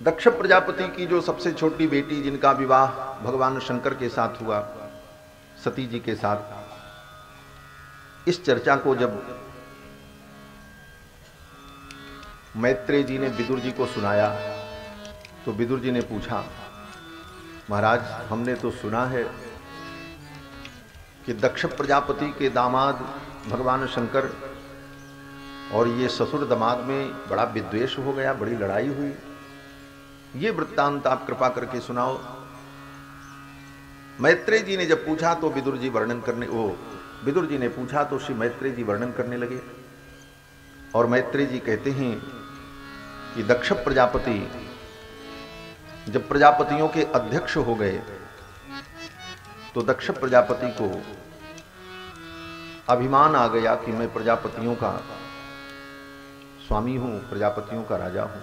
दक्ष प्रजापति की जो सबसे छोटी बेटी, जिनका विवाह भगवान शंकर के साथ हुआ, सती जी के साथ, इस चर्चा को जब मैत्रेय जी ने विदुर जी को सुनाया तो विदुर जी ने पूछा, महाराज हमने तो सुना है कि दक्ष प्रजापति के दामाद भगवान शंकर और ये ससुर दामाद में बड़ा विद्वेष हो गया, बड़ी लड़ाई हुई, ये वृत्तांत आप कृपा करके सुनाओ। मैत्रेय जी ने जब पूछा तो विदुर जी विदुर जी ने पूछा तो श्री मैत्रेय जी वर्णन करने लगे। और मैत्रेय जी कहते हैं कि दक्ष प्रजापति जब प्रजापतियों के अध्यक्ष हो गए तो दक्ष प्रजापति को अभिमान आ गया कि मैं प्रजापतियों का स्वामी हूं, प्रजापतियों का राजा हूं।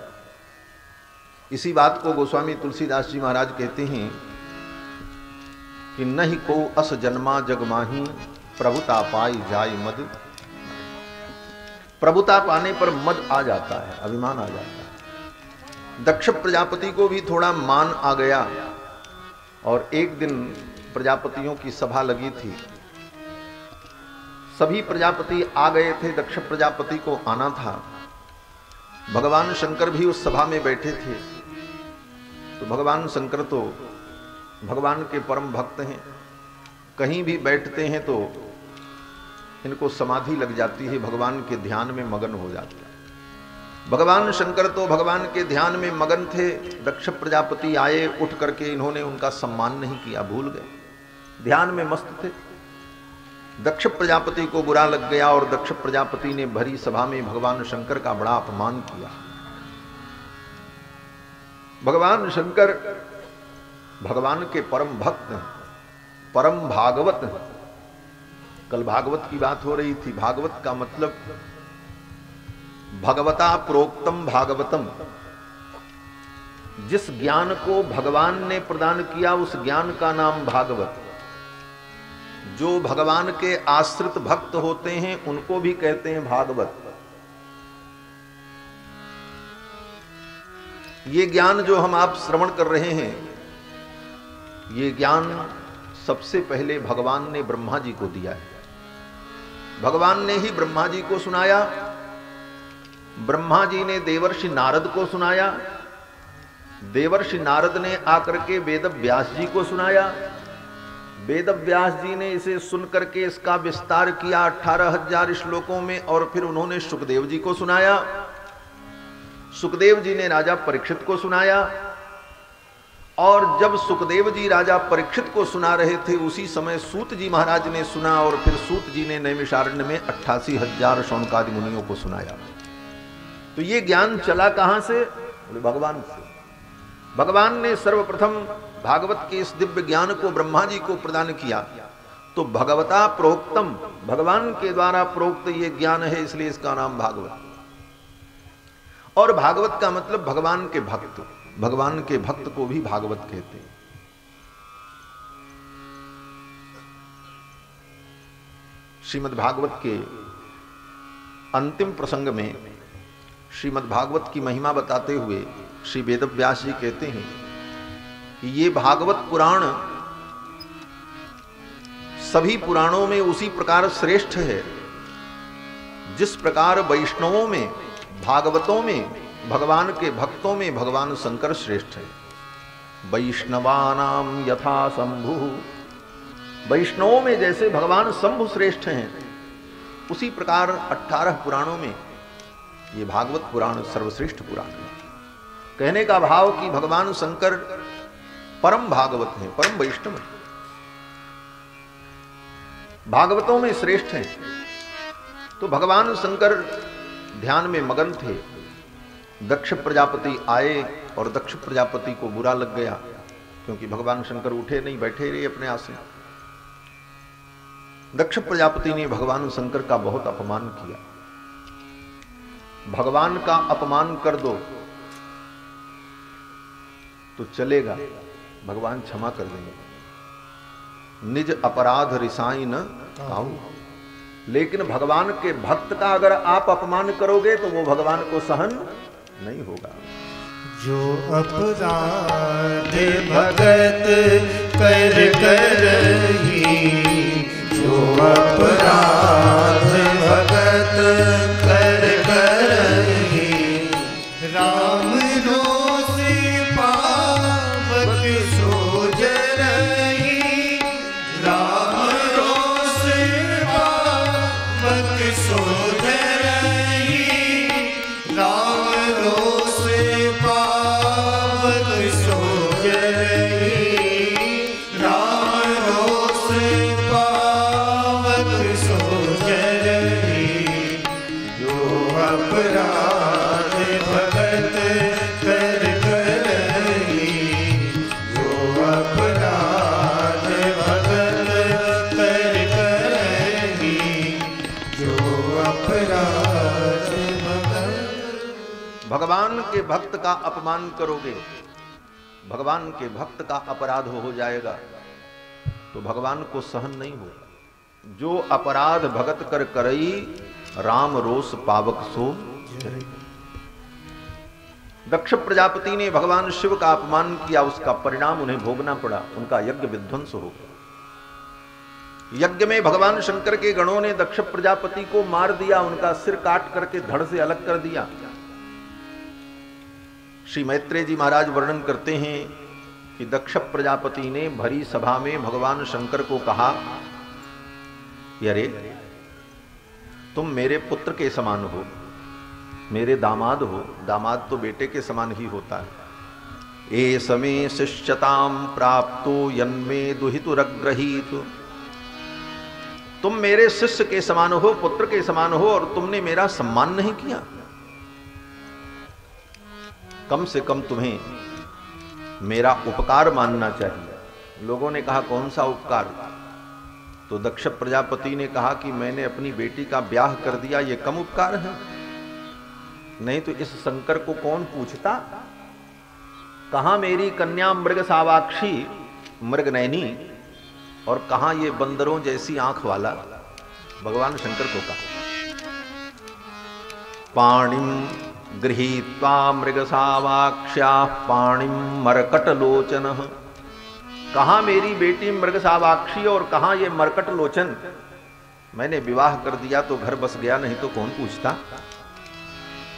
इसी बात को गोस्वामी तुलसीदास जी महाराज कहते हैं कि नहीं को अस जन्मा जग माही प्रभुता पाई जाय मद। प्रभुता पाने पर मद आ जाता है, अभिमान आ जाता है। दक्ष प्रजापति को भी थोड़ा मान आ गया और एक दिन प्रजापतियों की सभा लगी थी, सभी प्रजापति आ गए थे, दक्ष प्रजापति को आना था। भगवान शंकर भी उस सभा में बैठे थे। तो भगवान शंकर तो भगवान के परम भक्त हैं, कहीं भी बैठते हैं तो इनको समाधि लग जाती है, भगवान के ध्यान में मगन हो जाते हैं। भगवान शंकर तो भगवान के ध्यान में मगन थे। दक्ष प्रजापति आए, उठ करके इन्होंने उनका सम्मान नहीं किया, भूल गए, ध्यान में मस्त थे। दक्ष प्रजापति को बुरा लग गया और दक्ष प्रजापति ने भरी सभा में भगवान शंकर का बड़ा अपमान किया। भगवान शंकर भगवान के परम भक्त हैं, परम भागवत हैं। कल भागवत की बात हो रही थी। भागवत का मतलब भगवता प्रोक्तम भागवतम। जिस ज्ञान को भगवान ने प्रदान किया उस ज्ञान का नाम भागवत। जो भगवान के आश्रित भक्त होते हैं उनको भी कहते हैं भागवत। ये ज्ञान जो हम आप श्रवण कर रहे हैं, ये ज्ञान सबसे पहले भगवान ने ब्रह्मा जी को दिया है। भगवान ने ही ब्रह्मा जी को सुनाया। ब्रह्मा जी ने देवर्षि नारद को सुनाया। देवर्षि नारद ने आकर के वेद व्यास जी को सुनाया। वेद व्यास जी ने इसे सुन करके इसका विस्तार किया 18,000 श्लोकों में, और फिर उन्होंने सुखदेव जी को सुनाया। सुखदेव जी ने राजा परीक्षित को सुनाया। और जब सुखदेव जी राजा परीक्षित को सुना रहे थे उसी समय सूत जी महाराज ने सुना, और फिर सूत जी ने नैमिषारण्य में 88,000 शौनकादि मुनियों को सुनाया। तो ये ज्ञान चला कहां से? बोले भगवान से। भगवान ने सर्वप्रथम भागवत के इस दिव्य ज्ञान को ब्रह्मा जी को प्रदान किया। तो भगवता प्रोक्तम, भगवान के द्वारा प्रोक्त ये ज्ञान है, इसलिए इसका नाम भागवत। और भागवत का मतलब भगवान के भक्त। भगवान के भक्त को भी भागवत कहते हैं। श्रीमद् भागवत के अंतिम प्रसंग में श्रीमद् भागवत की महिमा बताते हुए श्री वेदव्यास जी कहते हैं कि ये भागवत पुराण सभी पुराणों में उसी प्रकार श्रेष्ठ है जिस प्रकार वैष्णवों में, भागवतों में, भगवान के भक्तों में भगवान शंकर श्रेष्ठ है। वैष्णवानाम यथा शंभु, वैष्णवों में जैसे भगवान शंभु श्रेष्ठ हैं, उसी प्रकार 18 पुराणों में ये भागवत पुराण सर्वश्रेष्ठ पुराण है। कहने का भाव कि भगवान शंकर परम भागवत हैं, परम वैष्णव हैं, भागवतों में श्रेष्ठ हैं। तो भगवान शंकर ध्यान में मगन थे। दक्ष प्रजापति आए और दक्ष प्रजापति को बुरा लग गया, क्योंकि भगवान शंकर उठे नहीं, बैठे रहे अपने आसन। दक्ष प्रजापति ने भगवान शंकर का बहुत अपमान किया। भगवान का अपमान कर दो तो चलेगा, भगवान क्षमा कर देंगे। निज अपराध रिसाई न काहू, लेकिन भगवान के भक्त का अगर आप अपमान करोगे तो वो भगवान को सहन नहीं होगा। जो अपराध भगत कर करही, जो अपराध भगत कर करही, राम रोष पावक सोज रही, राम रोष पावक सोज रही, राम रोष पावक सोज रही, राम रोष पावक सोज रही, जो अपराध भगत कर करही, जो अपराध भगत कर करही, जो अपराध भगत। भगवान के भक्त का अपमान करोगे, भगवान के भक्त का अपराध हो जाएगा तो भगवान को सहन नहीं होगा। जो अपराध भगत कर करई, राम रोष पावक सो जरई। दक्ष प्रजापति ने भगवान शिव का अपमान किया, उसका परिणाम उन्हें भोगना पड़ा, उनका यज्ञ विध्वंस हो गया। यज्ञ में भगवान शंकर के गणों ने दक्ष प्रजापति को मार दिया, उनका सिर काट करके धड़ से अलग कर दिया। श्री मैत्रेय जी महाराज वर्णन करते हैं कि दक्ष प्रजापति ने भरी सभा में भगवान शंकर को कहा, अरे तुम मेरे पुत्र के समान हो, मेरे दामाद हो, दामाद तो बेटे के समान ही होता है। ए समे शिष्यताम प्राप्तो यन्मे दुहितुरग्रहीत, तुम मेरे शिष्य के समान हो, पुत्र के समान हो, और तुमने मेरा सम्मान नहीं किया। कम से कम तुम्हें मेरा उपकार मानना चाहिए। लोगों ने कहा कौन सा उपकार? तो दक्ष प्रजापति ने कहा कि मैंने अपनी बेटी का ब्याह कर दिया, ये कम उपकार है? नहीं तो इस शंकर को कौन पूछता? कहां मेरी कन्या मृग सावाक्षी, मृग नैनी, और कहां ये बंदरों जैसी आंख वाला? भगवान शंकर को कहा, पाणिम गृहीत्वा मृगसावाक्ष्या पाणिम मरकटलोचन। कहां मेरी बेटी मृगसावाक्षी और कहां ये मरकट लोचन? मैंने विवाह कर दिया तो घर बस गया, नहीं तो कौन पूछता।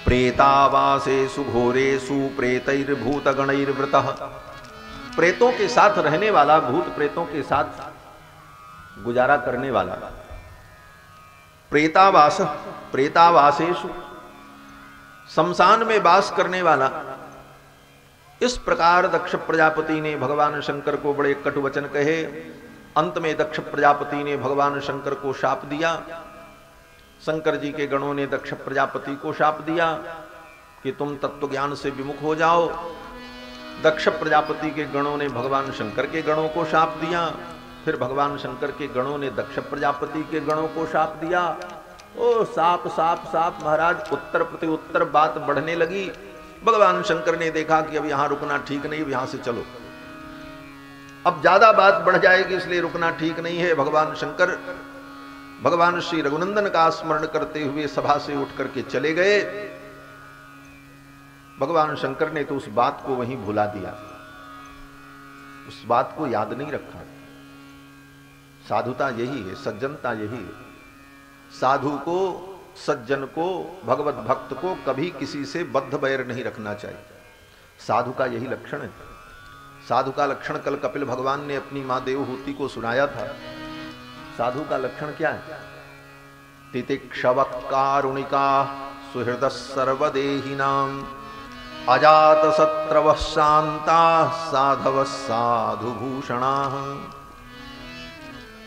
प्रेतावासेषु घोरेषु प्रेतैर्भूत गणैर्वृतः, प्रेतों के साथ रहने वाला, भूत प्रेतों के साथ गुजारा करने वाला। प्रेतावास, प्रेतावासेषु, शमशान में वास करने वाला। इस प्रकार दक्ष प्रजापति ने भगवान शंकर को बड़े कटु वचन कहे। अंत में दक्ष प्रजापति ने भगवान शंकर को शाप दिया। शंकर जी के गणों ने दक्ष प्रजापति को शाप दिया कि तुम तत्व ज्ञान से विमुख हो जाओ। दक्ष प्रजापति के गणों ने भगवान शंकर के गणों को शाप दिया। फिर भगवान शंकर के गणों ने दक्ष प्रजापति के गणों को शाप दिया। ओ साप साप साप महाराज, उत्तर प्रति उत्तर बात बढ़ने लगी। भगवान शंकर ने देखा कि अब यहां रुकना ठीक नहीं, यहां से चलो, अब ज्यादा बात बढ़ जाएगी, इसलिए रुकना ठीक नहीं है। भगवान शंकर भगवान श्री रघुनंदन का स्मरण करते हुए सभा से उठ करके चले गए। भगवान शंकर ने तो उस बात को वहीं भुला दिया, उस बात को याद नहीं रखा। साधुता यही है, सज्जनता यही है। साधु को, सज्जन को, भगवत भक्त को कभी किसी से बद्ध बैर नहीं रखना चाहिए। साधु का यही लक्षण है। साधु का लक्षण कल कपिल भगवान ने अपनी मां देवहूति को सुनाया था। साधु का लक्षण क्या है? तितिक्षव कारुणिका सुहृद सर्वदेहिनाम अजात शत्रव शांता साधव साधुभूषणा।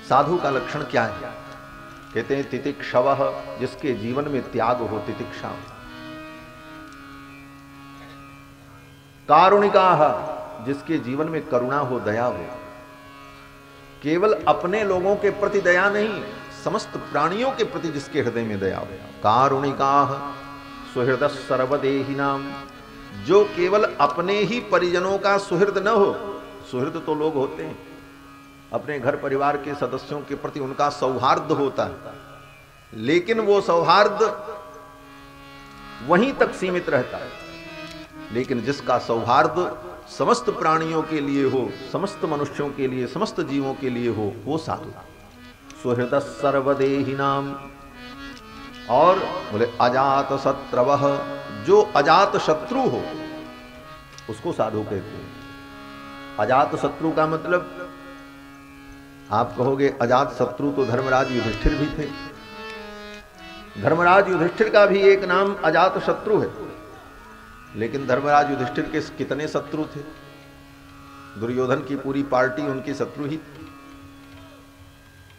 साधु का लक्षण क्या है? कहते हैं तितिक्षव, जिसके जीवन में त्याग हो, तितिक्षा। कारुणिका, जिसके जीवन में करुणा हो, दया हो। केवल अपने लोगों के प्रति दया नहीं, समस्त प्राणियों के प्रति जिसके हृदय में दया हो। कारुणिका सुहृद सर्वदेहिनाम, जो केवल अपने ही परिजनों का सुहृद न हो। सुहृद तो लोग होते हैं, अपने घर परिवार के सदस्यों के प्रति उनका सौहार्द होता है, लेकिन वो सौहार्द वहीं तक सीमित रहता है। लेकिन जिसका सौहार्द समस्त प्राणियों के लिए हो, समस्त मनुष्यों के लिए, समस्त जीवों के लिए हो, वो साधु। सुहृद सर्वदेही नाम, और बोले अजात शत्रवः, जो अजात शत्रु हो उसको साधु कहते हैं। अजात शत्रु का मतलब, आप कहोगे अजात शत्रु तो धर्मराज युधिष्ठिर भी थे। धर्मराज युधिष्ठिर का भी एक नाम अजात शत्रु है, लेकिन धर्मराज युधिष्ठिर के कितने शत्रु थे? दुर्योधन की पूरी पार्टी उनकी शत्रु ही थी।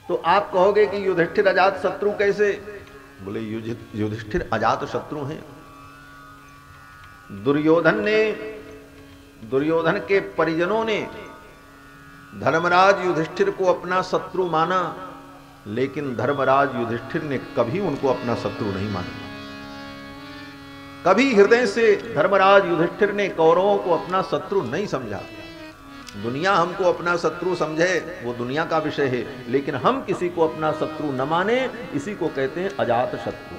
तो आप कहोगे कि युधिष्ठिर अजात शत्रु कैसे? बोले युधिष्ठिर अजात शत्रु हैं। दुर्योधन के परिजनों ने धर्मराज युधिष्ठिर को अपना शत्रु माना, लेकिन धर्मराज युधिष्ठिर ने कभी उनको अपना शत्रु नहीं माना। कभी हृदय से धर्मराज युधिष्ठिर ने कौरवों को अपना शत्रु नहीं समझा। दुनिया हमको अपना शत्रु समझे वो दुनिया का विषय है, लेकिन हम किसी को अपना शत्रु न माने, इसी को कहते हैं अजात शत्रु।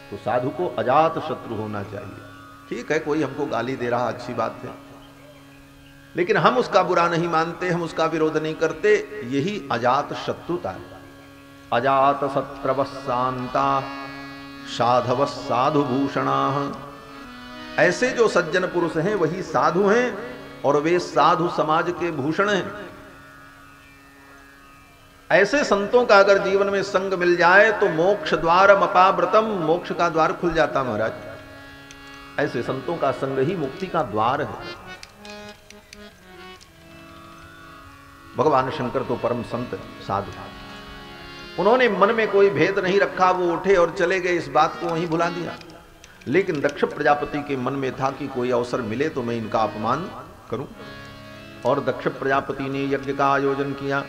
तो साधु को अजात शत्रु होना चाहिए। ठीक है, कोई हमको गाली दे रहा, अच्छी बात है, लेकिन हम उसका बुरा नहीं मानते, हम उसका विरोध नहीं करते। यही अजात शत्रुता है। अजात शत्रवशांता साधव साधु भूषणा। ऐसे जो सज्जन पुरुष हैं वही साधु हैं, और वे साधु समाज के भूषण हैं। ऐसे संतों का अगर जीवन में संग मिल जाए तो मोक्ष द्वार मपाव्रतम, मोक्ष का द्वार खुल जाता महाराज। ऐसे संतों का संग ही मुक्ति का द्वार है। भगवान शंकर तो परम संत साधु, उन्होंने मन में कोई भेद नहीं रखा, वो उठे और चले गए, इस बात को वहीं भुला दिया। लेकिन दक्ष प्रजापति के मन में था कि कोई अवसर मिले तो मैं इनका अपमान करूं, और दक्ष प्रजापति ने यज्ञ का आयोजन किया।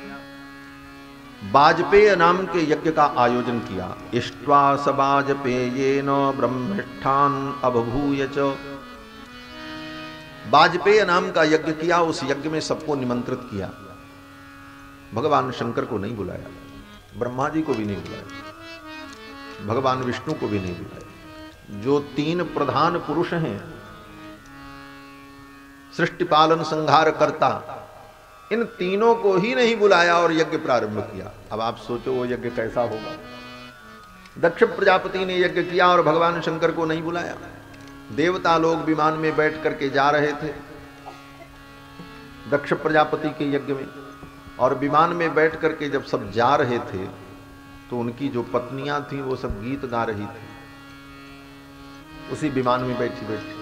वाजपेय नाम के यज्ञ का आयोजन किया। इष्ट्वा स वाजपेयेन ब्रह्मिष्ठान अबभूय च। वाजपेय नाम का यज्ञ किया, उस यज्ञ में सबको निमंत्रित किया। भगवान शंकर को नहीं बुलाया, ब्रह्मा जी को भी नहीं बुलाया, भगवान विष्णु को भी नहीं बुलाया। जो तीन प्रधान पुरुष हैं, सृष्टि पालन संहार करता, इन तीनों को ही नहीं बुलाया और यज्ञ प्रारंभ किया। अब आप सोचो वो यज्ञ कैसा होगा। दक्ष प्रजापति ने यज्ञ किया और भगवान शंकर को नहीं बुलाया। देवता लोग विमान में बैठ करके जा रहे थे दक्ष प्रजापति के यज्ञ में, और विमान में बैठ करके जब सब जा रहे थे तो उनकी जो पत्नियां थी वो सब गीत गा रही थी उसी विमान में बैठी बैठी।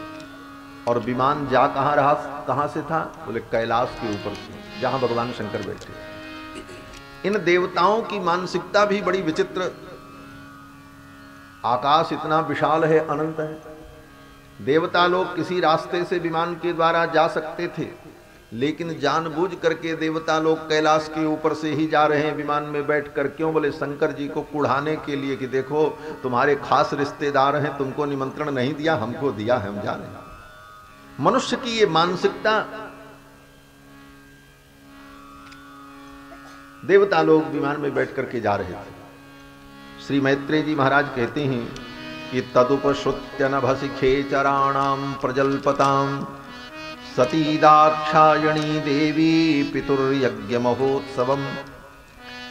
और विमान जा कहां से था? बोले कैलाश के ऊपर से, जहां भगवान शंकर बैठे। इन देवताओं की मानसिकता भी बड़ी विचित्र। आकाश इतना विशाल है, अनंत है। देवता लोग किसी रास्ते से विमान के द्वारा जा सकते थे, लेकिन जानबूझ करके देवता लोग कैलाश के ऊपर से ही जा रहे हैं विमान में बैठकर। क्यों? बोले शंकर जी को कुढ़ाने के लिए कि देखो तुम्हारे खास रिश्तेदार हैं, तुमको निमंत्रण नहीं दिया, हमको दिया है, हम जा रहे हैं। मनुष्य की ये मानसिकता। देवता लोग विमान में बैठ करके जा रहे थे। श्री मैत्रेय जी महाराज कहते हैं कि तदुपश्रुत्य नभसिखे चराणाम प्रजल्पताम सती दाक्षायणी देवी पितुर्यज्ञ महोत्सवम।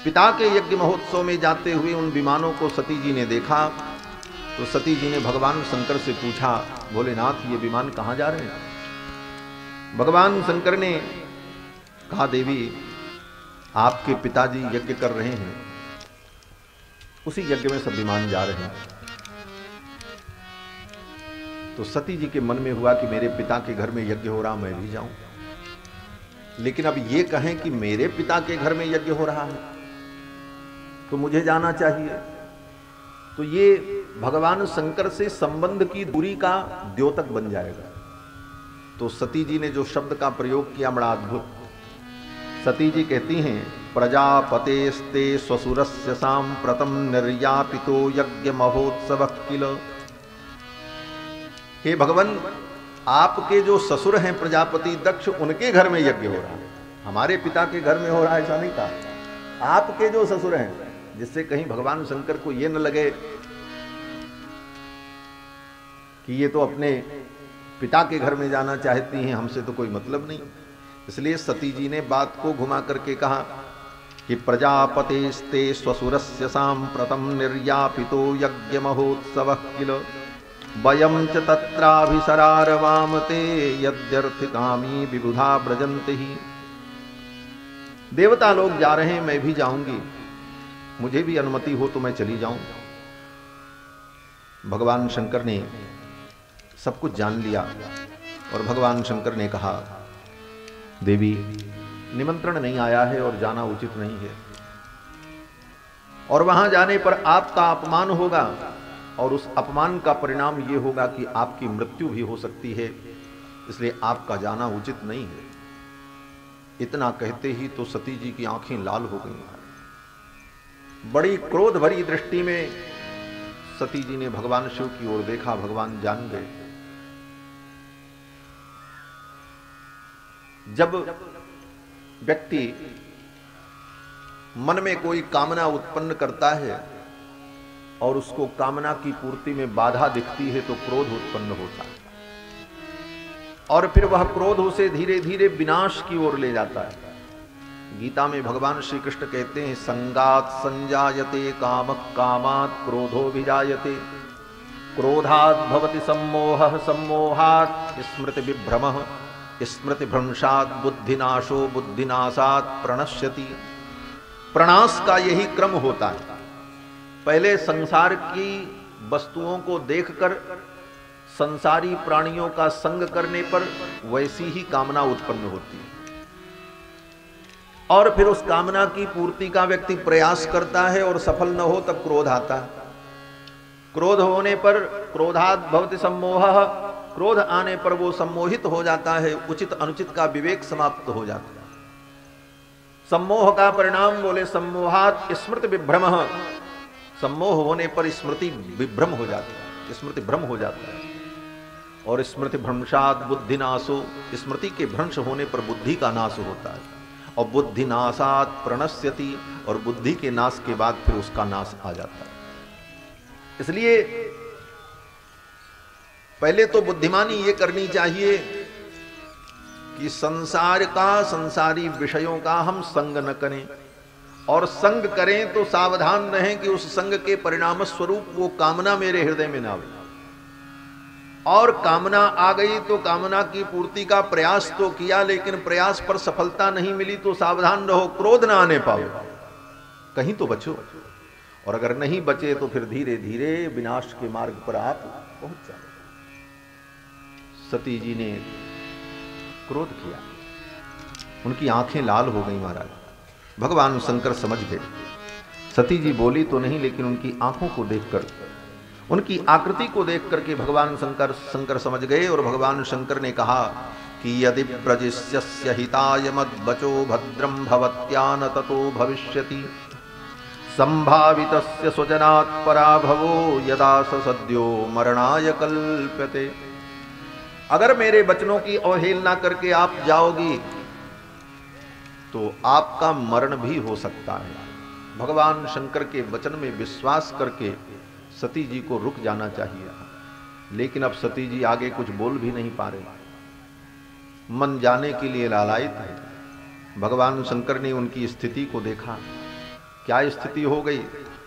पिता के यज्ञ महोत्सव में जाते हुए उन विमानों को सती जी ने देखा, तो सती जी ने भगवान शंकर से पूछा, भोलेनाथ ये विमान कहां जा रहे हैं? भगवान शंकर ने कहा, देवी आपके पिताजी यज्ञ कर रहे हैं, उसी यज्ञ में सब विमान जा रहे हैं। तो सती जी के मन में हुआ कि मेरे पिता के घर में यज्ञ हो रहा, मैं भी जाऊं। लेकिन अब ये कहें कि मेरे पिता के घर में यज्ञ हो रहा है तो मुझे जाना चाहिए, तो ये भगवान शंकर से संबंध की दूरी का द्योतक बन जाएगा। तो सती जी ने जो शब्द का प्रयोग किया बड़ा अद्भुत। सती जी कहती हैं, प्रजापतेस्ते स्वसुरस्य सांप्रतम निर्यापितो यज्ञ महोत्सव किल। हे भगवान, आपके जो ससुर हैं प्रजापति दक्ष, उनके घर में यज्ञ हो रहा है, हमारे पिता के घर में हो रहा है ऐसा नहीं कहा। आपके जो ससुर हैं, जिससे कहीं भगवान शंकर को ये न लगे कि ये तो अपने पिता के घर में जाना चाहती हैं, हमसे तो कोई मतलब नहीं। इसलिए सती जी ने बात को घुमा करके कहा कि प्रजापतेस्ते स्वसुरस्य सांप्रतम निर्यापितो यज्ञ महोत्सव किल वयं च तत्राभिसरारवाम ते यद्यर्थिकामी विबुधा व्रजन्ति ही। देवता लोग जा रहे हैं, मैं भी जाऊंगी, मुझे भी अनुमति हो तो मैं चली जाऊं। भगवान शंकर ने सब कुछ जान लिया और भगवान शंकर ने कहा, देवी निमंत्रण नहीं आया है और जाना उचित नहीं है, और वहां जाने पर आपका अपमान होगा और उस अपमान का परिणाम यह होगा कि आपकी मृत्यु भी हो सकती है, इसलिए आपका जाना उचित नहीं है। इतना कहते ही तो सती जी की आंखें लाल हो गईं। बड़ी क्रोध भरी दृष्टि में सती जी ने भगवान शिव की ओर देखा। भगवान जान गए। जब व्यक्ति मन में कोई कामना उत्पन्न करता है और उसको कामना की पूर्ति में बाधा दिखती है तो क्रोध उत्पन्न होता है, और फिर वह क्रोध उसे धीरे धीरे विनाश की ओर ले जाता है। गीता में भगवान श्री कृष्ण कहते हैं, संगात संजायते कामः कामात् क्रोधो विजायते क्रोधात् भवति सम्मोहः सम्मोहात् स्मृति विभ्रमः स्मृति भ्रंशात् बुद्धिनाशो बुद्धिनाशात् प्रणश्यति। प्रणाश का यही क्रम होता है। पहले संसार की वस्तुओं को देखकर संसारी प्राणियों का संग करने पर वैसी ही कामना उत्पन्न होती है, और फिर उस कामना की पूर्ति का व्यक्ति प्रयास करता है और सफल न हो तब क्रोध आता है। क्रोध होने पर क्रोधात् भवति सम्मोहः, क्रोध आने पर वो सम्मोहित हो जाता है, उचित अनुचित का विवेक समाप्त हो जाता है। सम्मोह का परिणाम बोले सम्मोहात् स्मृति विभ्रमः, सम्मोह होने पर स्मृति विभ्रम हो जाती है, स्मृति भ्रम हो जाता है, और स्मृति भ्रंशात् बुद्धिनाशो, स्मृति के भ्रंश होने पर बुद्धि का नाश होता है, और बुद्धि नाशात् प्रणश्यति, और बुद्धि के नाश के बाद फिर उसका नाश आ जाता है। इसलिए पहले तो बुद्धिमानी ये करनी चाहिए कि संसार का, संसारी विषयों का हम संग न करें, और संग करें तो सावधान रहें कि उस संग के परिणाम स्वरूप वो कामना मेरे हृदय में ना आवे। और कामना आ गई तो कामना की पूर्ति का प्रयास तो किया, लेकिन प्रयास पर सफलता नहीं मिली तो सावधान रहो, क्रोध ना आने पाओ, कहीं तो बचो। और अगर नहीं बचे तो फिर धीरे धीरे विनाश के मार्ग पर आप पहुंच जाओ। सती जी ने क्रोध किया, उनकी आंखें लाल हो गई। महाराज भगवान शंकर समझ गए। सती जी बोली तो नहीं, लेकिन उनकी आंखों को देखकर, उनकी आकृति को देख करके भगवान शंकर समझ गए। और भगवान शंकर ने कहा कि यदि प्रजिष्यस्य हिताय मद्वचो भद्रं भवत्या न ततो भविष्यति संभावितस्य स्वजनात् पराभवो यदा स सद्यो मरणाय कल्प्यते। अगर मेरे वचनों की अवहेलना करके आप जाओगी तो आपका मरण भी हो सकता है। भगवान शंकर के वचन में विश्वास करके सती जी को रुक जाना चाहिए, लेकिन अब सती जी आगे कुछ बोल भी नहीं पा रहे, मन जाने के लिए लालायित है। भगवान शंकर ने उनकी स्थिति को देखा। क्या स्थिति हो गई?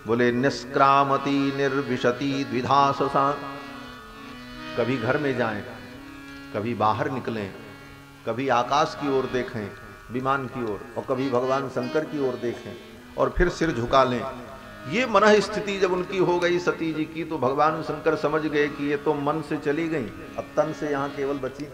बोले निष्क्रामति निर्विशति द्विधा ससा। कभी घर में जाएं, कभी बाहर निकलें, कभी आकाश की ओर देखें, विमान की ओर, और कभी भगवान शंकर की ओर देखें, और फिर सिर झुका लें। ये मन स्थिति जब उनकी हो गई सती जी की, तो भगवान शंकर समझ गए कि ये तो मन से चली गई, अब तन से यहाँ केवल बची।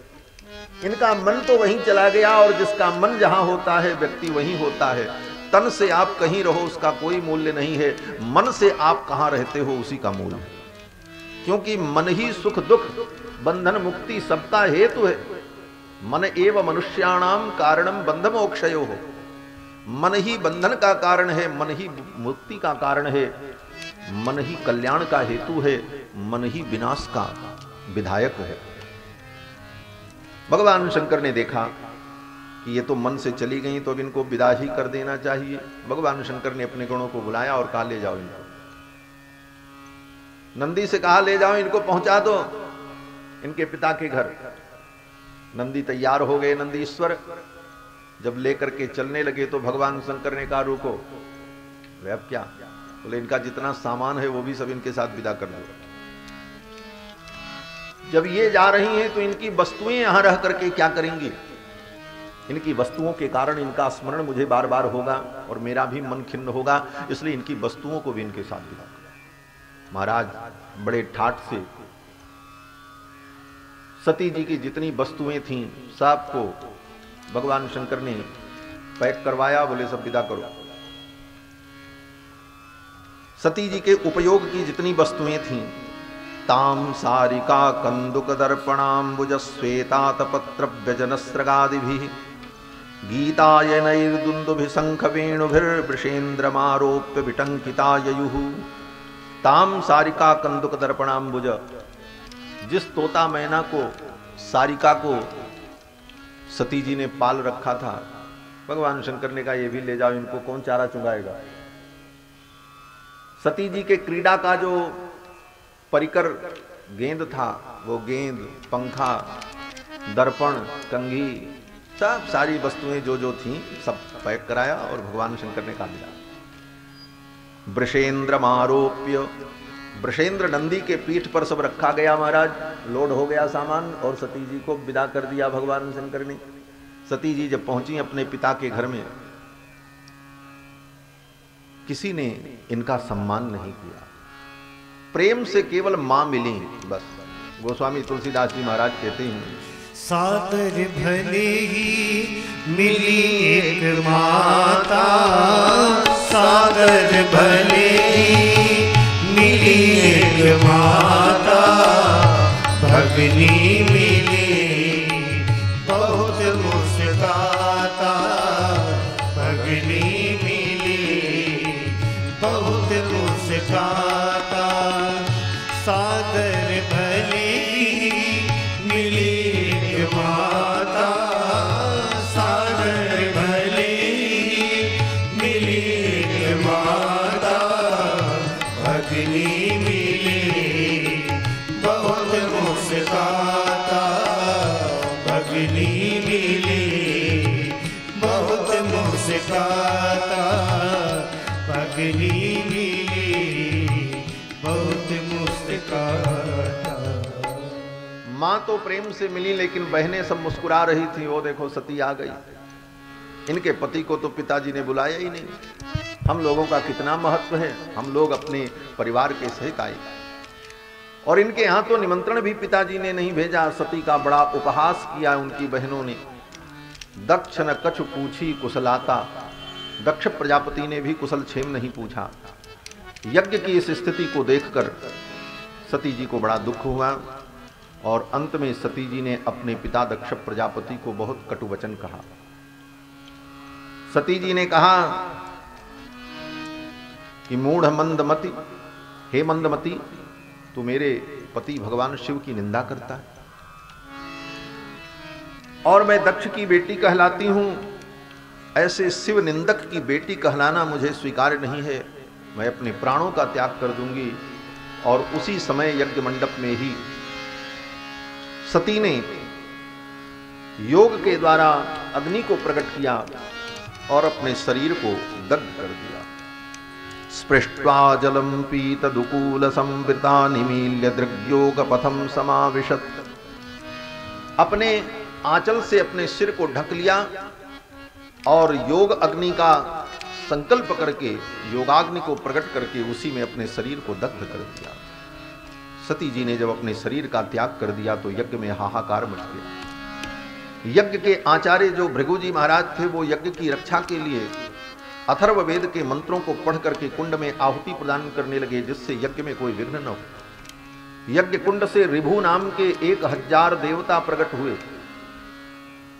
इनका मन तो वहीं चला गया, और जिसका मन जहां होता है व्यक्ति वहीं होता है। तन से आप कहीं रहो उसका कोई मूल्य नहीं है, मन से आप कहां रहते हो उसी का मूल्य है। क्योंकि मन ही सुख दुख बंधन मुक्ति सबका हेतु है। मन एव मनुष्याणाम कारणम बंध मोक्षयो हो। मन ही बंधन का कारण है, मन ही मुक्ति का कारण है, मन ही कल्याण का हेतु है, मन ही विनाश का विधायक है। भगवान शंकर ने देखा कि ये तो मन से चली गई, तो अब इनको विदा ही कर देना चाहिए। भगवान शंकर ने अपने गणों को बुलाया और कहा ले जाओ इनको। नंदी से कहा ले जाओ इनको, पहुंचा दो इनके पिता के घर। नंदी तैयार हो गए, नंदीश्वर जब लेकर के चलने लगे तो भगवान शंकर ने कहा रुको। वे अब क्या? बोले इनका जितना सामान है वो भी सब इनके साथ विदा कर दो। जब ये जा रही हैं तो इनकी वस्तुएं यहां रह करके क्या करेंगी? इनकी वस्तुओं के कारण इनका स्मरण मुझे बार बार होगा और मेरा भी मन खिन्न होगा, इसलिए इनकी वस्तुओं को भी इनके साथ विदा करो। महाराज बड़े ठाठ से सती जी की जितनी वस्तुएं थीं सबको भगवान शंकर ने पैक करवाया। बोले सब विदा करो। सती जी के उपयोग की जितनी वस्तुएं थीं, ताम सारिका कंदुक दर्पणाम्बुज श्वेतात पत्र व्यजनस्रगादिभिः गीतायनैर्दुन्दुभि शंख वेणुभिर्वृषेन्द्रमारोप्य विटंकिता ययुः। ताम सारिका कंदुक दर्पणाम्बुज, जिस तोता मैना को, सारिका को सती जी ने पाल रखा था, भगवान शंकर ने कहा ये भी ले जाओ, इनको कौन चारा चुंगाएगा। सती जी के क्रीड़ा का जो परिकर गेंद था, वो गेंद, पंखा, दर्पण, कंघी, सब सारी वस्तुएं जो जो थीं सब पैक कराया और भगवान शंकर ने कहा दिया। वृषेन्द्र मारोप्य, वृषेन्द्र नंदी के पीठ पर सब रखा गया। महाराज लोड हो गया सामान और सती जी को विदा कर दिया भगवान शंकर ने। सती जी जब पहुंची अपने पिता के घर में, किसी ने इनका सम्मान नहीं किया। प्रेम से केवल मां मिली बस। गोस्वामी तुलसीदास जी महाराज कहते हैं, सादर भले ही मिली एक माता, सादर भले ही मिली एक माता, भगनी मिली बहुत मुस्काता, भगनी मिली बहुत मुस्काता, सादर भले मिली एक माता, सादर भले मिली एक माता, भगनी मिली बहुत मुस्काता, भगनी मिली बहुत मुस्काता, भगनी मिली बहुत मुस्काता। मां तो प्रेम से मिली लेकिन बहनें सब मुस्कुरा रही थी। वो देखो सती आ गई। इनके पति को तो पिताजी ने बुलाया ही नहीं। हम लोगों का कितना महत्व है, हम लोग अपने परिवार के सहित आए और इनके यहां तो निमंत्रण भी पिताजी ने नहीं भेजा। सती का बड़ा उपहास किया उनकी बहनों ने। दक्ष न कछु पूछी कुशलाता, दक्ष प्रजापति ने भी कुशल क्षेम नहीं पूछा। यज्ञ की इस स्थिति को देखकर सती जी को बड़ा दुख हुआ और अंत में सती जी ने अपने पिता दक्ष प्रजापति को बहुत कटु वचन कहा। सती जी ने कहा कि मूढ़ मंदमति, हे मंदमति, तू मेरे पति भगवान शिव की निंदा करता है और मैं दक्ष की बेटी कहलाती हूं। ऐसे शिव निंदक की बेटी कहलाना मुझे स्वीकार नहीं है। मैं अपने प्राणों का त्याग कर दूंगी। और उसी समय यज्ञ मंडप में ही सती ने योग के द्वारा अग्नि को प्रकट किया और अपने शरीर को दग्ध कर दिया। स्पृष्ट्वा जलम पीत दुकूल संवृता निमील्य दृग्योग पथम समाविशत। अपने आंचल से अपने सिर को ढक लिया और योग अग्नि का संकल्प करके, योगाग्नि को प्रकट करके उसी में अपने शरीर को दग्ध कर दिया। सती जी ने जब अपने शरीर का त्याग कर दिया तो यज्ञ में हाहाकार मच गया। यज्ञ के आचार्य जो भृगु जी महाराज थे, वो यज्ञ की रक्षा के लिए अथर्व वेद के मंत्रों को पढ़ करके कुंड में आहुति प्रदान करने लगे, जिससे यज्ञ में कोई विघ्न न हो। यज्ञ कुंड से ऋभु नाम के 1000 देवता प्रकट हुए।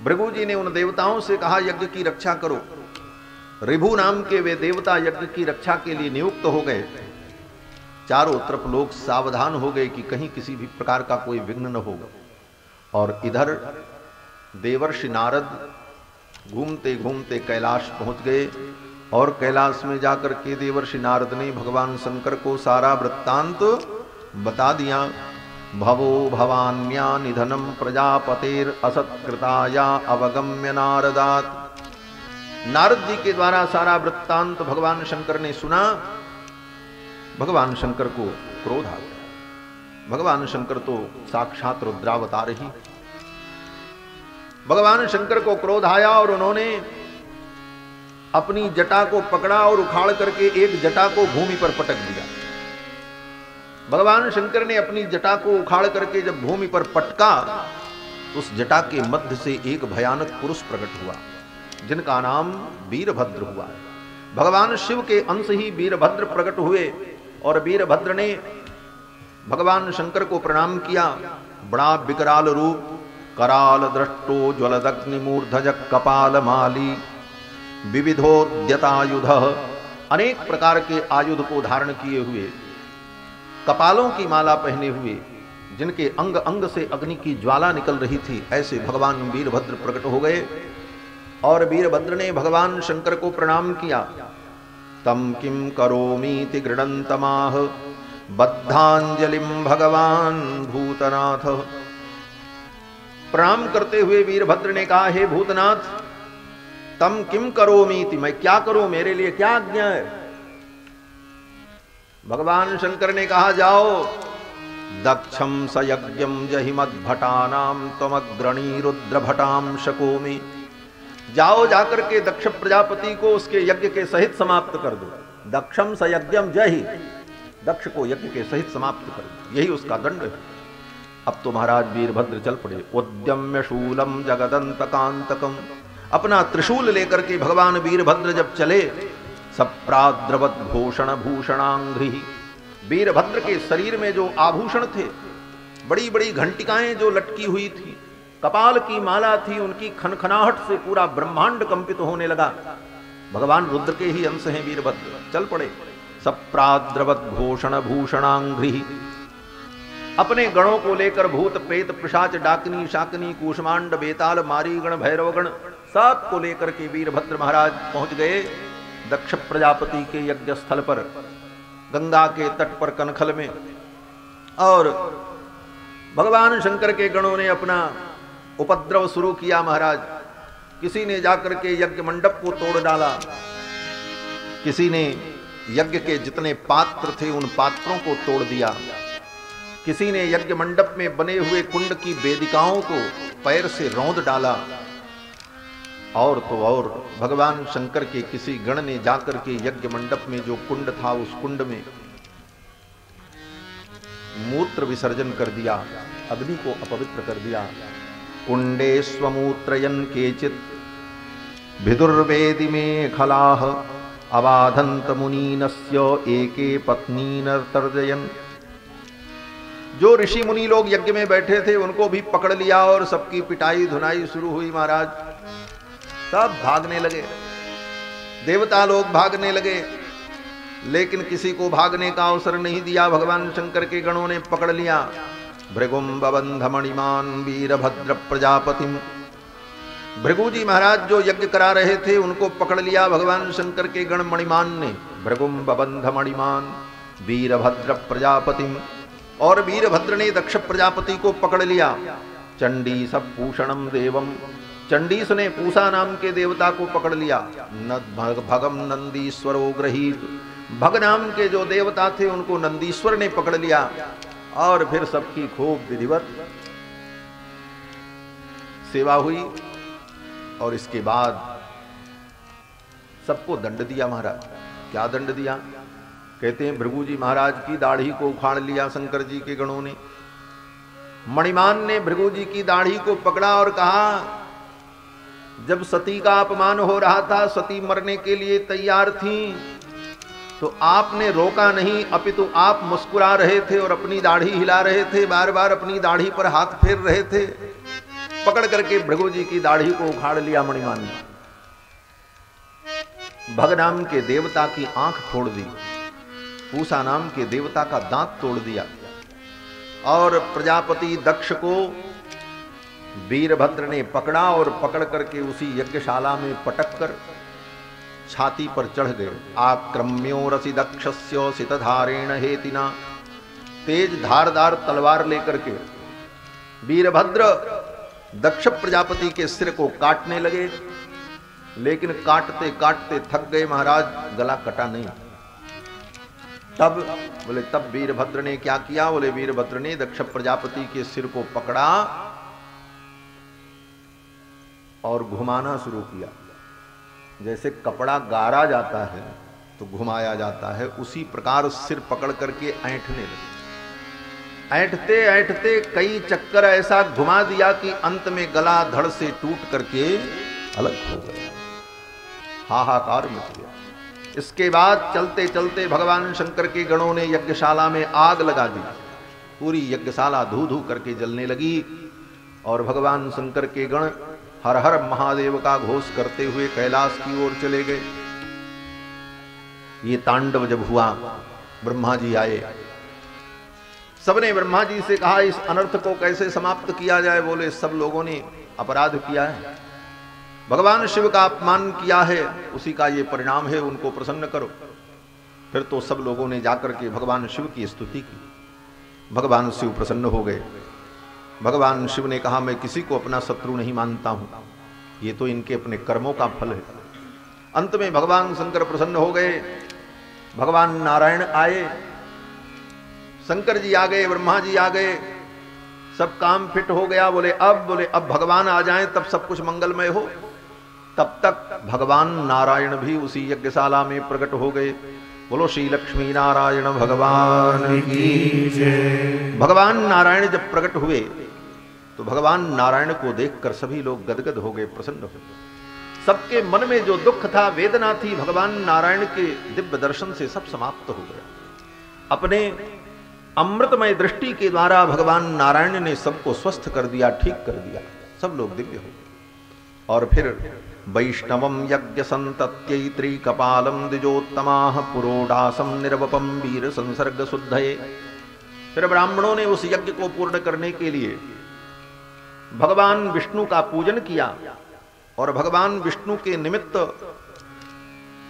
भृगु जी ने उन देवताओं से कहा यज्ञ की रक्षा करो। ऋभु नाम के वे देवता यज्ञ की रक्षा के लिए नियुक्त हो गए। चारों तरफ लोग सावधान हो गए कि कहीं किसी भी प्रकार का कोई विघ्न न हो। और इधर देवर्षि नारद घूमते घूमते कैलाश पहुंच गए और कैलाश में जाकर के देवर्षि नारद ने भगवान शंकर को सारा वृत्तांत बता दिया भवो भवान्या निधनम प्रजापतेर असत्कृताया अवगम्य नारदात। नारद जी के द्वारा सारा वृत्तांत भगवान शंकर ने सुना। भगवान शंकर को क्रोध आ गया। भगवान शंकर तो साक्षात रुद्रावतार ही। भगवान शंकर को क्रोध आया और उन्होंने अपनी जटा को पकड़ा और उखाड़ करके एक जटा को भूमि पर पटक दिया। भगवान शंकर ने अपनी जटा को उखाड़ करके जब भूमि पर पटका, उस जटा के मध्य से एक भयानक पुरुष प्रकट हुआ, जिनका नाम वीरभद्र हुआ। भगवान शिव के अंश ही वीरभद्र प्रकट हुए और वीरभद्र ने भगवान शंकर को प्रणाम किया। बड़ा विकराल रूप, कराल दृष्टो ज्वलदग्निमूर्धज कपाल माली विविधोद्यतायुध, अनेक प्रकार के आयुध को धारण किए हुए, कपालों की माला पहने हुए, जिनके अंग अंग से अग्नि की ज्वाला निकल रही थी, ऐसे भगवान वीरभद्र प्रकट हो गए। और वीरभद्र ने भगवान शंकर को प्रणाम किया। तम किम करोमीति गृणन्तमाह बद्धांजलिम भगवान भूतनाथ। प्रणाम करते हुए वीरभद्र ने कहा, हे भूतनाथ, तम किम करोमीति, मैं क्या करूं, मेरे लिए क्या आज्ञा है। भगवान शंकर ने कहा, जाओ दक्षम सयज्ञम जहिमद्भटानाम त्वमग्रणी रुद्रभटाम शकोमि। जाओ जाकर के दक्ष प्रजापति को उसके यज्ञ के सहित समाप्त कर दो। दक्षम सयज्ञम जहि, दक्ष को यज्ञ के सहित समाप्त कर दो, यही उसका दंड है। अब तो महाराज वीरभद्र चल पड़े। उद्यम्य शूलम जगदंतकांतकम, अपना त्रिशूल लेकर के भगवान वीरभद्र जब चले, सप्राद्रवत भूषण भूषणांघ्रि, वीरभद्र के शरीर में जो आभूषण थे, बड़ी बड़ी घंटिकाएं जो लटकी हुई थी, कपाल की माला थी, उनकी खनखनाहट से पूरा ब्रह्मांड कंपित होने लगा। भगवान रुद्र के ही अंश हैं वीरभद्र। चल पड़े। सप्राद्रवत भूषण भूषणांघ्रि, अपने गणों को लेकर भूत प्रेत पिशाच डाकिनी शाकिनी कूष्मांड बेताल मारीगण भैरवगण सबको लेकर के वीरभद्र महाराज पहुंच गए दक्ष प्रजापति के यज्ञ स्थल पर, गंगा के तट पर कनखल में। और भगवान शंकर के गणों ने अपना उपद्रव शुरू किया। महाराज, किसी ने जाकर के यज्ञ मंडप को तोड़ डाला, किसी ने यज्ञ के जितने पात्र थे उन पात्रों को तोड़ दिया, किसी ने यज्ञ मंडप में बने हुए कुंड की वेदिकाओं को पैर से रौंद डाला। और तो और भगवान शंकर के किसी गण ने जाकर के यज्ञ मंडप में जो कुंड था, उस कुंड में मूत्र विसर्जन कर दिया, अग्नि को अपवित्र कर दिया। कुंडे स्वमूत्रयन केचित भिदुर्वेदि में खलाह अबाधंत मुनीनस्य एके पत्नीन तर्जयन। जो ऋषि मुनि लोग यज्ञ में बैठे थे उनको भी पकड़ लिया और सबकी पिटाई धुनाई शुरू हुई। महाराज, सब भागने लगे, देवता लोग भागने लगे, लेकिन किसी को भागने का अवसर नहीं दिया। भगवान शंकर के गणों ने पकड़ लिया। भृगुम बबंध मणिमान वीरभद्र प्रजापतिम, भृगु जी महाराज जो यज्ञ करा रहे थे उनको पकड़ लिया भगवान शंकर के गण मणिमान ने। भृगुम बबंध मणिमान वीरभद्र प्रजापतिम, और वीरभद्र ने दक्ष प्रजापति को पकड़ लिया। चंडी सब पूषणम देवम, चंडीस ने पूषा नाम के देवता को पकड़ लिया। भगम नंदीश्वरो गृहीत, भग नाम के जो देवता थे उनको नंदीश्वर ने पकड़ लिया। और फिर सबकी खूब विधिवत सेवा हुई और इसके बाद सबको दंड दिया। महाराज, क्या दंड दिया? कहते हैं भृगु जी महाराज की दाढ़ी को उखाड़ लिया शंकर जी के गणों ने। मणिमान ने भृगु जी की दाढ़ी को पकड़ा और कहा, जब सती का अपमान हो रहा था, सती मरने के लिए तैयार थी, तो आपने रोका नहीं, अपितु आप मुस्कुरा रहे थे और अपनी दाढ़ी हिला रहे थे, बार बार अपनी दाढ़ी पर हाथ फेर रहे थे। पकड़ करके भृगु जी की दाढ़ी को उखाड़ लिया मणिमान ने। भग नाम के देवता की आंख फोड़ दी, पूषा नाम के देवता का दांत तोड़ दिया। और प्रजापति दक्ष को वीरभद्र ने पकड़ा और पकड़ करके उसी यज्ञशाला में पटक कर छाती पर चढ़ गए। आक्रम्यो रसि दक्षस्य सितधारेण हेतिना तेज धारदार तलवार लेकर के वीरभद्र दक्ष प्रजापति के सिर को काटने लगे, लेकिन काटते काटते थक गए महाराज, गला कटा नहीं। तब वीरभद्र ने क्या किया? बोले वीरभद्र ने दक्ष प्रजापति के सिर को पकड़ा और घुमाना शुरू किया। जैसे कपड़ा गारा जाता है तो घुमाया जाता है, उसी प्रकार सिर पकड़ करके ऐंठने लगे। ऐंठते ऐंठते कई चक्कर ऐसा घुमा दिया कि अंत में गला धड़ से टूट करके अलग हो गया। हाहाकार मच गया। इसके बाद चलते चलते भगवान शंकर के गणों ने यज्ञशाला में आग लगा दी। पूरी यज्ञशाला धू धू करके जलने लगी और भगवान शंकर के गण हर हर महादेव का घोष करते हुए कैलाश की ओर चले गए। ये तांडव जब हुआ, ब्रह्मा जी आए। सबने ब्रह्मा जी से कहा इस अनर्थ को कैसे समाप्त किया जाए। बोले सब लोगों ने अपराध किया है, भगवान शिव का अपमान किया है, उसी का ये परिणाम है, उनको प्रसन्न करो। फिर तो सब लोगों ने जाकर के भगवान शिव की स्तुति की। भगवान शिव प्रसन्न हो गए। भगवान शिव ने कहा मैं किसी को अपना शत्रु नहीं मानता हूं, ये तो इनके अपने कर्मों का फल है। अंत में भगवान शंकर प्रसन्न हो गए। भगवान नारायण आए, शंकर जी आ गए, ब्रह्मा जी आ गए, सब काम फिट हो गया। बोले अब भगवान आ जाएं तब सब कुछ मंगलमय हो। तब तक भगवान नारायण भी उसी यज्ञशाला में प्रकट हो गए। बोलो श्री लक्ष्मी नारायण भगवान की जय। भगवान नारायण जब प्रकट हुए तो भगवान नारायण को देखकर सभी लोग गदगद हो गए, प्रसन्न हो गए। सबके मन में जो दुख था, वेदना थी, भगवान नारायण के दिव्य दर्शन से सब समाप्त हो गया। अपने अमृतमय दृष्टि के द्वारा भगवान नारायण ने सबको स्वस्थ कर दिया, ठीक कर दिया, सब लोग दिव्य हो गए। और फिर वैष्णवम यज्ञ संतत्यै त्रिकपालम द्विजोत्तमाः पुरोडासम निर्वपम वीर संसर्ग शुद्धये। फिर ब्राह्मणों ने उस यज्ञ को पूर्ण करने के लिए भगवान विष्णु का पूजन किया और भगवान विष्णु के निमित्त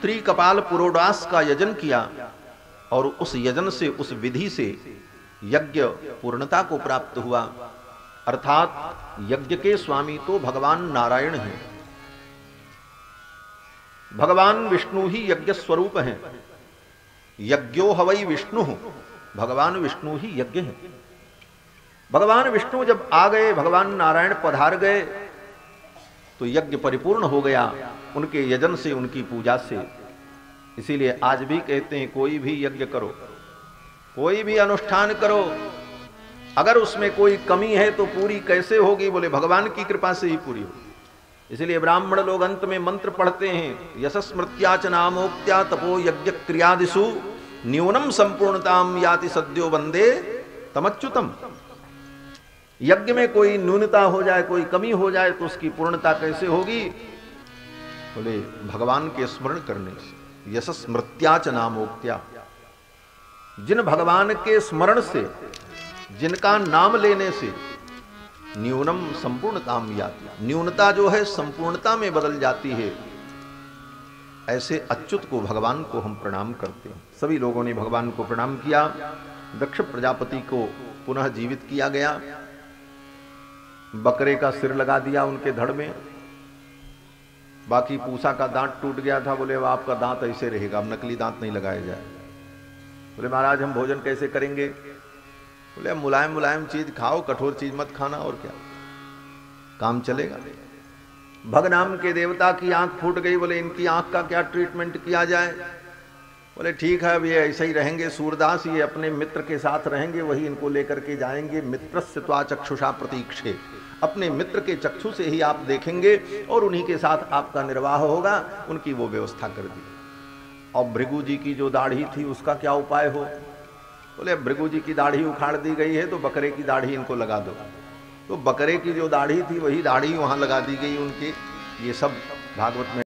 त्रिकपाल पुरोडास का यजन किया और उस यजन से, उस विधि से यज्ञ पूर्णता को प्राप्त हुआ। अर्थात यज्ञ के स्वामी तो भगवान नारायण हैं, भगवान विष्णु ही यज्ञ स्वरूप हैं। यज्ञो हवै विष्णु, भगवान विष्णु ही यज्ञ हैं। भगवान विष्णु जब आ गए, भगवान नारायण पधार गए तो यज्ञ परिपूर्ण हो गया उनके यजन से, उनकी पूजा से। इसीलिए आज भी कहते हैं कोई भी यज्ञ करो, कोई भी अनुष्ठान करो, अगर उसमें कोई कमी है तो पूरी कैसे होगी? बोले भगवान की कृपा से ही पूरी होगी। इसलिए ब्राह्मण लोग अंत में मंत्र पढ़ते हैं, यशस्मृत्या च नामोक्त्या तपो यज्ञ क्रियादिषु न्यूनम संपूर्णताम याति सद्यो वंदे तमच्युतम। यज्ञ में कोई न्यूनता हो जाए, कोई कमी हो जाए तो उसकी पूर्णता कैसे होगी? बोले भगवान के स्मरण करने से। यशस्मृत्या च नामोक्त्या, जिन भगवान के स्मरण से, जिनका नाम लेने से न्यूनम संपूर्णताम याति, न्यूनता जो है संपूर्णता में बदल जाती है। ऐसे अच्युत को, भगवान को हम प्रणाम करते हैं। सभी लोगों ने भगवान को प्रणाम किया। दक्ष प्रजापति को पुनः जीवित किया गया, बकरे का सिर लगा दिया उनके धड़ में। बाकी पूसा का दांत टूट गया था, बोले अब आपका दांत ऐसे रहेगा, अब नकली दांत नहीं लगाया जाए। बोले महाराज हम भोजन कैसे करेंगे? बोले मुलायम मुलायम चीज खाओ, कठोर चीज मत खाना, और क्या काम चलेगा। भग नाम के देवता की आंख फूट गई, बोले इनकी आंख का क्या ट्रीटमेंट किया जाए? बोले ठीक है अब ये ऐसे ही रहेंगे, सूरदास ये अपने मित्र के साथ रहेंगे, वही इनको लेकर के जाएंगे। मित्रस्य त्वा चक्षुषा प्रतीक्षे, अपने मित्र के चक्षु से ही आप देखेंगे और उन्हीं के साथ आपका निर्वाह होगा। उनकी वो व्यवस्था कर दी। और भृगु जी की जो दाढ़ी थी उसका क्या उपाय हो? बोले भृगु जी की दाढ़ी उखाड़ दी गई है तो बकरे की दाढ़ी इनको लगा दो। तो बकरे की जो दाढ़ी थी वही दाढ़ी वहां लगा दी गई उनकी। ये सब भागवत में